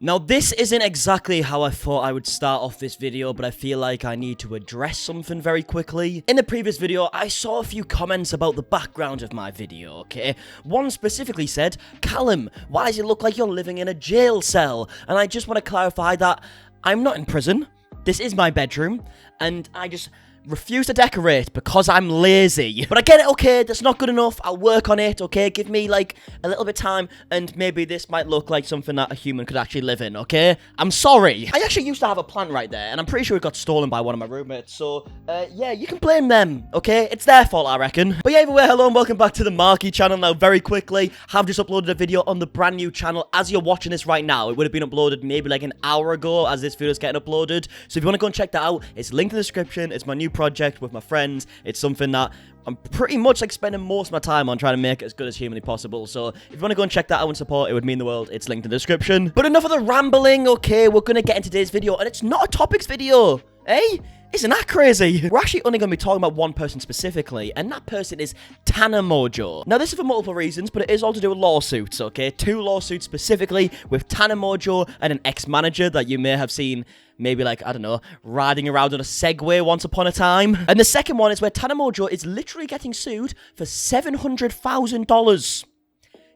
Now, this isn't exactly how I thought I would start off this video, but I feel like I need to address something very quickly. In the previous video, I saw a few comments about the background of my video, okay? One specifically said, Callum, why does it look like you're living in a jail cell? And I just want to clarify that I'm not in prison. This is my bedroom, and I just refuse to decorate because I'm lazy. But I get it, okay? That's not good enough. I'll work on it, okay? Give me, like, a little bit of time, and maybe this might look like something that a human could actually live in, okay? I'm sorry. I actually used to have a plant right there, and I'm pretty sure it got stolen by one of my roommates, so, yeah, you can blame them, okay? It's their fault, I reckon. But yeah, either way, hello and welcome back to the Marky channel. Now, very quickly, have just uploaded a video on the brand new channel. As you're watching this right now, it would have been uploaded maybe like an hour ago as this video is getting uploaded. So if you want to go and check that out, it's linked in the description. It's my new project with my friends. It's something that I'm pretty much like spending most of my time on trying to make it as good as humanly possible. So if you want to go and check that out and support, it would mean the world. It's linked in the description. But enough of the rambling, okay? We're going to get into today's video, and it's not a topics video, eh? Isn't that crazy? We're actually only going to be talking about one person specifically, and that person is Tana Mongeau. Now, this is for multiple reasons, but it is all to do with lawsuits, okay? 2 lawsuits specifically with Tana Mongeau and an ex-manager that you may have seen maybe, like, I don't know, riding around on a Segway once upon a time. And the second one is where Tana Mongeau is literally getting sued for $700,000.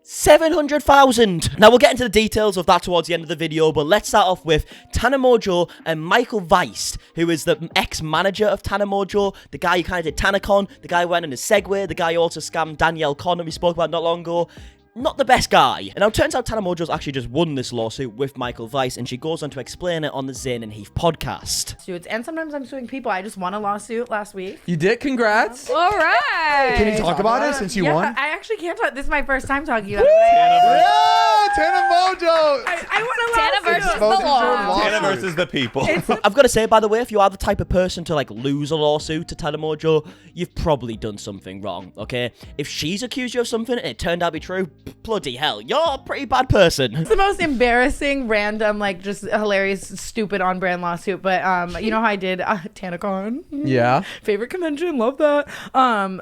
700,000. Now, we'll get into the details of that towards the end of the video, but let's start off with Tana Mongeau and Michael Weist, who is the ex-manager of Tana Mongeau, the guy who kind of did TanaCon, the guy who went in a Segway, the guy who also scammed Danielle Conner we spoke about not long ago. Not the best guy. And now it turns out Tana Mongeau's actually just won this lawsuit with Michael Weist, and she goes on to explain it on the Zane and Heath podcast. Suits, and sometimes I'm suing people. I just won a lawsuit last week. You did? Congrats. All right. Can you talk about it since you won? I actually can't talk. This is my first time talking about Yeah, Tana Mongeau. I won a Tana lawsuit. versus the law. Tana versus the people. I've got to say, by the way, if you are the type of person to, like, lose a lawsuit to Tana Mongeau, you've probably done something wrong, okay? If she's accused you of something and it turned out to be true, bloody hell, you're a pretty bad person. It's the most embarrassing, random, like, just hilarious, stupid, on-brand lawsuit. But you know how I did TanaCon? Yeah. Favorite convention, love that.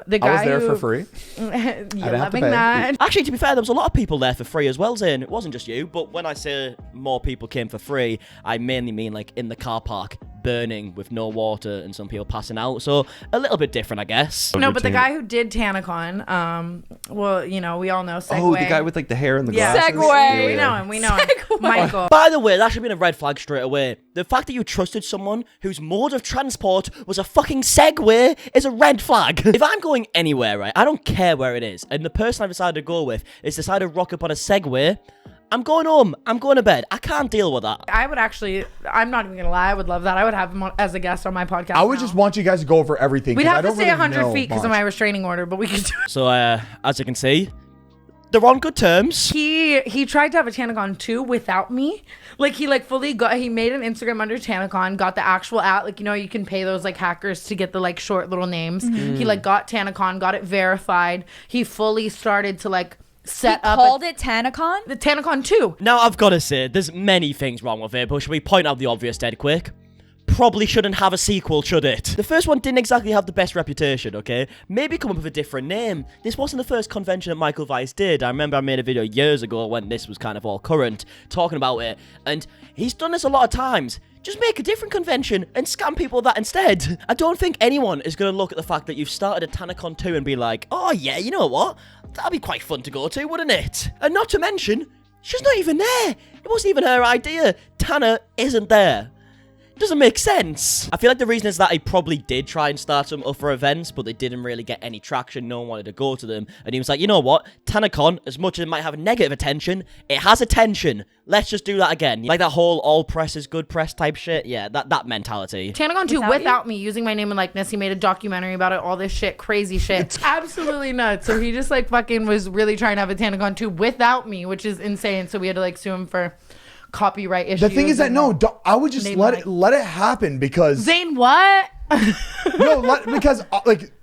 The guy I was there who, for free. You're have to loving pay. that. Actually, to be fair, there was a lot of people there for free as well, Zane. It wasn't just you, but when I say more people came for free, I mainly mean, like, in the car park, burning with no water and some people passing out. So a little bit different, I guess. No, but the guy who did TanaCon, well, you know, we all know Segway. Oh, the guy with like the hair and the Yeah. glasses. Segway. We know him. We know him. Michael. By the way, that should have been a red flag straight away. The fact that you trusted someone whose mode of transport was a fucking Segway is a red flag. If I'm going anywhere, right, I don't care where it is, and the person I've decided to go with is decided to rock up on a Segway, I'm going home. I'm going to bed. I can't deal with that. I would actually, I'm not even going to lie, I would love that. I would have him on, as a guest on my podcast. I would just want you guys to go over everything. We'd 'cause I have to don't stay really 100 know feet because of much. my restraining order, but we could do So, as you can see, they're on good terms. He tried to have a TanaCon 2 without me. Like, he like fully got, he made an Instagram under TanaCon, got the actual app. Like, you know, you can pay those like hackers to get the like short little names. He like got TanaCon, got it verified. He fully started to like set He up called it TanaCon? the TanaCon 2. Now, I've got to say, there's many things wrong with it, but should we point out the obvious dead quick? Probably shouldn't have a sequel, should it? The first one didn't exactly have the best reputation, okay? Maybe come up with a different name. This wasn't the first convention that Michael Weist did. I remember I made a video years ago when this was kind of all current, talking about it, and he's done this a lot of times. Just make a different convention and scam people with that instead. I don't think anyone is going to look at the fact that you've started a TanaCon 2 and be like, oh yeah, you know what? That'd be quite fun to go to, wouldn't it? And not to mention, she's not even there. It wasn't even her idea. Tana isn't there. Doesn't make sense. I feel like the reason is that he probably did try and start some other events, but they didn't really get any traction. No one wanted to go to them. And he was like, you know what? TanaCon, as much as it might have negative attention, it has attention. Let's just do that again. Like that whole all press is good press type shit. Yeah, that mentality. TanaCon 2 without me, using my name and likeness. He made a documentary about it, all this shit, crazy shit. It's absolutely nuts. So he just like fucking was really trying to have a TanaCon 2 without me, which is insane. So we had to like sue him for copyright issues. The thing is that I would just let it happen because Zane, what? because like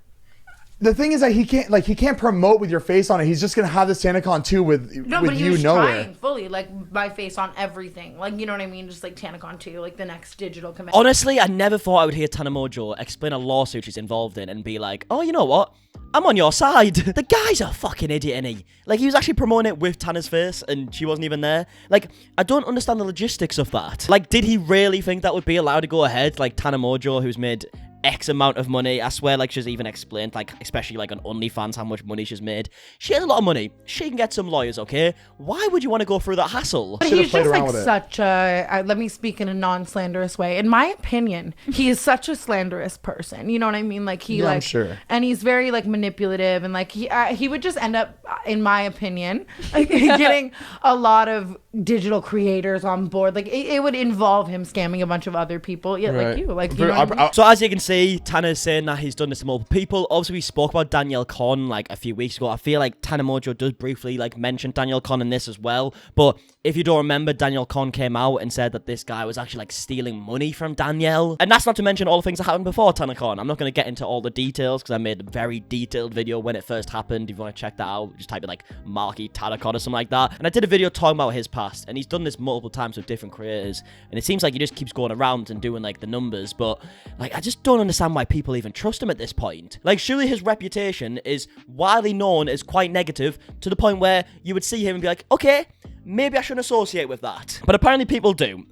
the thing is that he can't promote with your face on it. He's just gonna have this TanaCon 2 with but he you was nowhere. trying fully, like my face on everything, like, you know what I mean, just like TanaCon 2, like the next digital convention. Honestly, I never thought I would hear Tana Mongeau explain a lawsuit she's involved in and be like, oh, you know what? I'm on your side. The guy's a fucking idiot, innit? Like, he was actually promoting it with Tana's face, and she wasn't even there. Like, I don't understand the logistics of that. Like, did he really think that would be allowed to go ahead? Like, Tana Mongeau, who's made X amount of money. I swear, like, she's even explained, like, especially, like, on OnlyFans, how much money she's made. She has a lot of money. She can get some lawyers, okay? Why would you want to go through that hassle? But Should've he's played just around like with it. such a, let me speak in a non-slanderous way. In my opinion, he is such a slanderous person. You know what I mean? Like, he Yeah, I'm like, sure. and he's very like manipulative, and like he would just end up, in my opinion, like, getting a lot of digital creators on board. Like, it would involve him scamming a bunch of other people. Yeah, Right. like you know what I mean? So as you can see, Tana's saying that he's done this to multiple people. Obviously, we spoke about Danielle Con like a few weeks ago. I feel like Tana Mongeau does briefly like mention Danielle Con in this as well. But if you don't remember, Danielle Con came out and said that this guy was actually like stealing money from Danielle. And that's not to mention all the things that happened before Tana Con. I'm not going to get into all the details because I made a very detailed video when it first happened. If you want to check that out, just type in like MARKIE Tana Con or something like that. And I did a video talking about his past, and he's done this multiple times with different creators. And it seems like he just keeps going around and doing like the numbers. But like, I just don't understand why people even trust him at this point. Like, surely his reputation is widely known as quite negative to the point where you would see him and be like, okay, maybe I shouldn't associate with that. But apparently people do.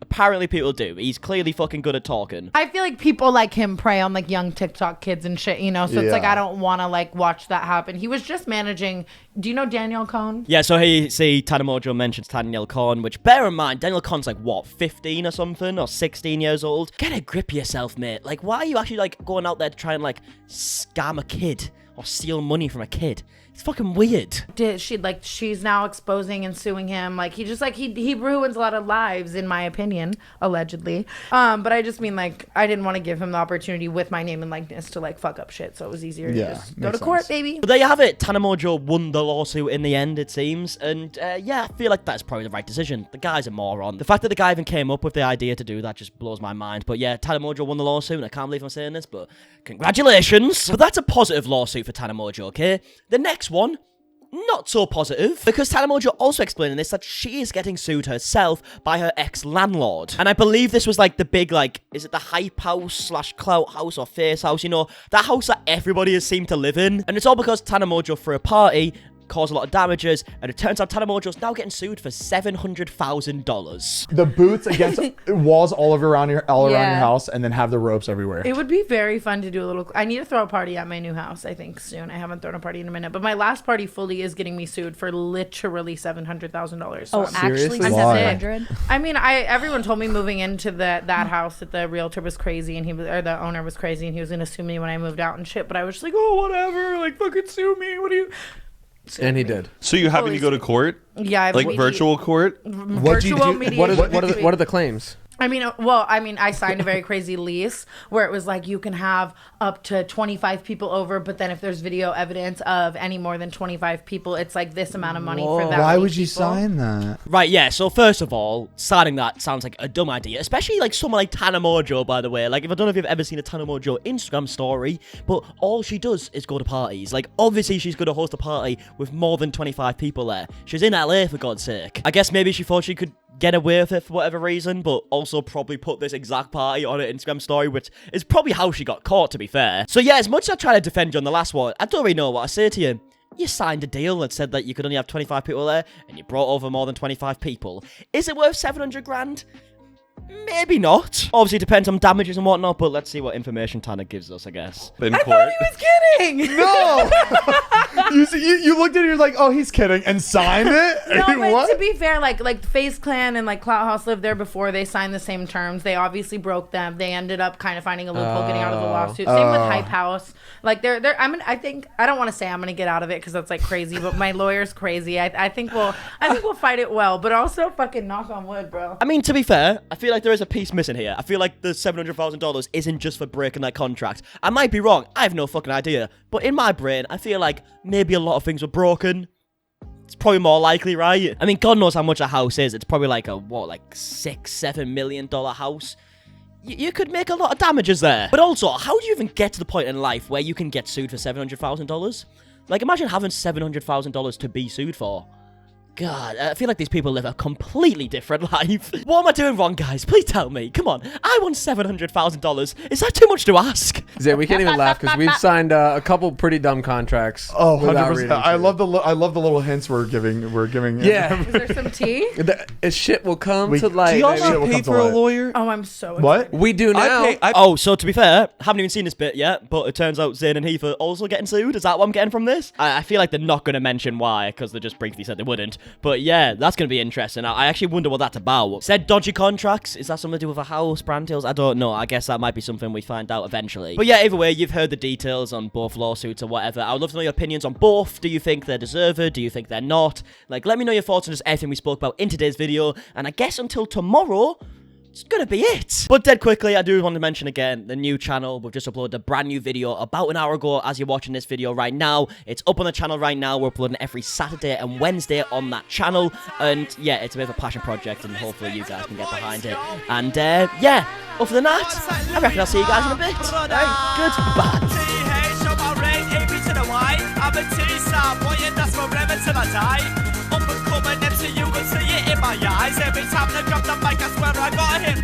He's clearly fucking good at talking. I feel like people like him prey on like young TikTok kids and shit, you know? So it's like, Yeah. I don't want to like watch that happen. He was just managing, do you know Danielle Cohn? Yeah, so here, see, Tana Mongeau mentions Danielle Con, which, bear in mind, Danielle Con's like, what, 15 or something? Or 16 years old? Get a grip yourself, mate. Like, why are you actually, like, going out there to try and, like, scam a kid? Or steal money from a kid? It's fucking weird. She's now exposing and suing him. Like, he ruins a lot of lives, in my opinion, allegedly. But I just mean, like, I didn't want to give him the opportunity with my name and likeness to like fuck up shit. So it was easier to Yeah, just go makes to court, sense. baby. But there you have it. Tana Mongeau won the lawsuit in the end, it seems. And yeah, I feel like that's probably the right decision. The guy's a moron. The fact that the guy even came up with the idea to do that just blows my mind. But yeah, Tana Mongeau won the lawsuit, and I can't believe I'm saying this, but congratulations. But that's a positive lawsuit for Tana Mongeau, okay? The next one, not so positive, because Tana Mongeau also explained in this that she is getting sued herself by her ex-landlord. And I believe this was like the big, like, is it the hype house / clout house or face house, you know, that house that everybody has seemed to live in. And it's all because Tana Mongeau threw a party, caused a lot of damages, and it turns out Tana Mongeau's now getting sued for $700,000. The boots against walls all around your Yeah. house, and then have the ropes everywhere. It would be very fun to do a little. I need to throw a party at my new house, I think, soon. I haven't thrown a party in a minute, but my last party fully is getting me sued for literally $700,000. So Oh, I'm- actually, Seriously? Why? 700. I mean, everyone told me moving into that house that the realtor was crazy and the owner was crazy and he was gonna sue me when I moved out and shit. But I was just like, oh, whatever, like fucking sue me. What do you? And he did. So you having to go to court? Yeah, Like virtual court? What'd you virtual do- mediation. What are the claims? I signed a very crazy lease where it was like you can have up to 25 people over, but then if there's video evidence of any more than 25 people, it's like this amount of money for that. Why many would you people. sign that? Right, yeah, so first of all, signing that sounds like a dumb idea, especially like someone like Tana Mongeau, by the way. Like, if I don't know if you've ever seen a Tana Mongeau Instagram story, but all she does is go to parties. Like, obviously she's going to host a party with more than 25 people there. She's in LA, for God's sake. I guess maybe she thought she could get away with it for whatever reason, but also probably put this exact party on her Instagram story, which is probably how she got caught, to be fair. So yeah, as much as I try to defend you on the last one, I don't really know what I say to you. You signed a deal that said that you could only have 25 people there, and you brought over more than 25 people. Is it worth 700 grand? Maybe not. Obviously, it depends on damages and whatnot, but let's see what information Tana gives us, I guess. In I court? thought he was kidding. No! you looked at it, you're like, oh, he's kidding, and signed it? No, but What? to be fair, like FaZe Clan and like Clout House lived there before. They signed the same terms. They obviously broke them. They ended up kind of finding a loophole, getting out of the lawsuit. Same with Hype House. Like they're. I think I don't want to say I'm gonna get out of it because that's like crazy. But my lawyer's crazy. I think we'll fight it well. But also fucking knock on wood, bro. I mean, to be fair, I feel like there is a piece missing here. I feel like the $700,000 isn't just for breaking that contract. I might be wrong. I have no fucking idea. But in my brain, I feel like maybe a lot of things were broken. It's probably more likely, right? I mean, God knows how much a house is. It's probably like a, $6-7 million house. You could make a lot of damages there. But also, how do you even get to the point in life where you can get sued for $700,000? Like, imagine having $700,000 to be sued for. God, I feel like these people live a completely different life. What am I doing wrong, guys? Please tell me. Come on. I won $700,000. Is that too much to ask? Zay, we can't even laugh because we've signed a couple pretty dumb contracts. Oh, without 100%. reading I through. love the little hints we're giving. Yeah. Is there some tea? Shit will come We- to Do light. y'all baby. shit not will pay come to for a light. lawyer? Oh, I'm so What? We do now. Oh, so to be fair, haven't even seen this bit yet, but it turns out Zayn and Heath are also getting sued. Is that what I'm getting from this? I feel like they're not going to mention why, because they just briefly said they wouldn't. But yeah, that's going to be interesting. I actually wonder what that's about. Said dodgy contracts. Is that something to do with a house, brand deals? I don't know. I guess that might be something we find out eventually. But yeah, either way, you've heard the details on both lawsuits or whatever. I would love to know your opinions on both. Do you think they're deserved? Do you think they're not? Like, let me know your thoughts on just everything we spoke about in today's video. And I guess until tomorrow, it's gonna be it. But dead quickly, I do want to mention again, the new channel. We've just uploaded a brand new video about an hour ago as you're watching this video right now. It's up on the channel right now. We're uploading every Saturday and Wednesday on that channel. And yeah, it's a bit of a passion project and hopefully you guys can get behind it. And yeah, other than that, I reckon I'll see you guys in a bit. Goodbye. Up and coming MC, you can see it in my eyes. Every time I grab the mic, I swear I gotta hit